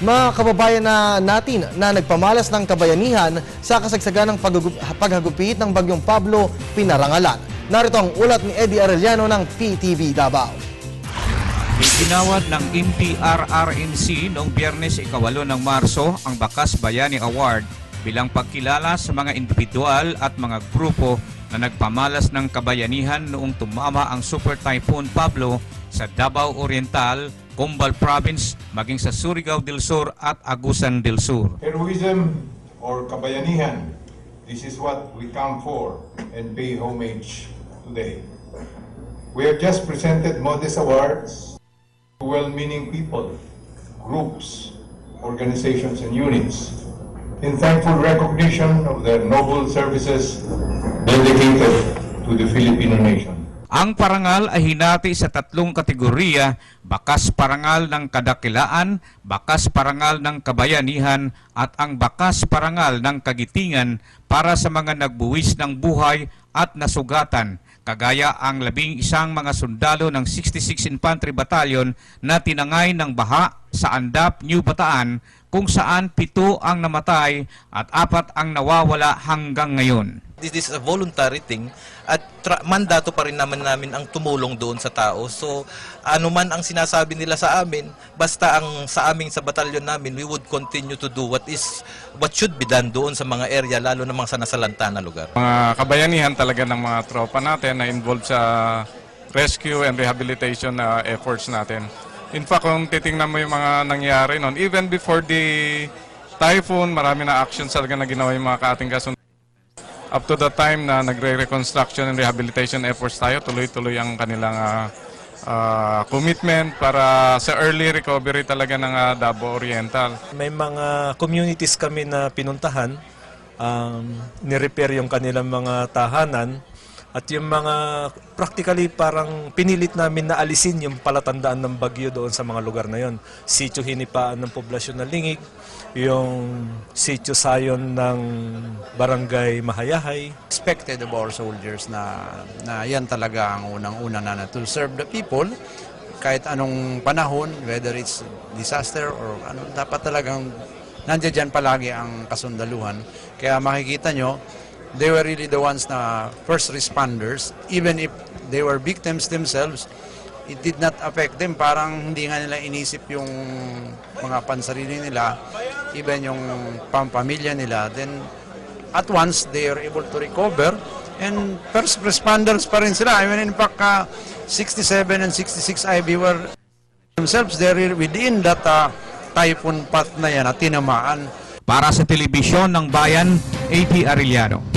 Mga kababayan natin na nagpamalas ng kabayanihan sa kasagsagan ng paghagupit ng Bagyong Pablo pinarangalan. Narito ang ulat ni Eddie Arellano ng PTV Davao. Iginawad ng MPRRNC noong Biyernes 8 ng Marso ang Bakas Bayani Award bilang pagkilala sa mga individual at mga grupo na nagpamalas ng kabayanihan noong tumama ang Super Typhoon Pablo sa Davao Oriental, Combal Province, maging sa Surigao del Sur at Agusan del Sur. Heroism or kabayanihan, this is what we come for and pay homage today. We have just presented modest awards to well-meaning people, groups, organizations, and units in thankful recognition of their noble services dedicated to the Filipino nation. Ang parangal ay hinati sa tatlong kategorya: Bakas Parangal ng Kadakilaan, Bakas Parangal ng Kabayanihan, at ang Bakas Parangal ng Kagitingan para sa mga nagbuwis ng buhay at nasugatan, kagaya ang 11 mga sundalo ng 66 Infantry Battalion na tinangay ng baha sa Andap, New Bataan, kung saan 7 ang namatay at 4 ang nawawala hanggang ngayon. This is a voluntary thing at mandato pa rin naman namin ang tumulong doon sa tao. So ano man ang sinasabi nila sa amin, basta ang sa aming sa batalyon namin, we would continue to do what should be done doon sa mga area, lalo na mga sa nasalanta na lugar. Mga kabayanihan talaga ng mga tropa natin na involved sa rescue and rehabilitation efforts natin. In fact, kung titingnan mo yung mga nangyari noon, even before the typhoon, marami na actions talaga na ginawa yung mga kaating kasunod. Up to the time na nagre-reconstruction and rehabilitation efforts tayo, tuloy-tuloy ang kanilang commitment para sa early recovery talaga ng Davao Oriental. May mga communities kami na pinuntahan, ni-repair yung kanilang mga tahanan, at yung mga practically parang pinilit namin na alisin yung palatandaan ng bagyo doon sa mga lugar na yon. Sitio Hinipaan ng poblasyon ng Lingig, yung Sitio Sayon ng Barangay Mahayahay. Expected of our soldiers na yan talaga ang unang-una na to serve the people kahit anong panahon, whether it's disaster or ano, dapat talagang nandiyan dyan palagi ang kasundaluhan. Kaya makikita nyo, they were really the ones na first responders. Even if they were victims themselves, it did not affect them. Parang hindi nga nila inisip yung mga pansarili nila, even yung pampamilya nila. Then, at once, they are able to recover. And first responders pa rin sila. I mean, in fact, 67 and 66 IB were themselves, they're within that typhoon path na yan at tinamaan. Para sa telebisyon ng bayan, A.T. Arellano.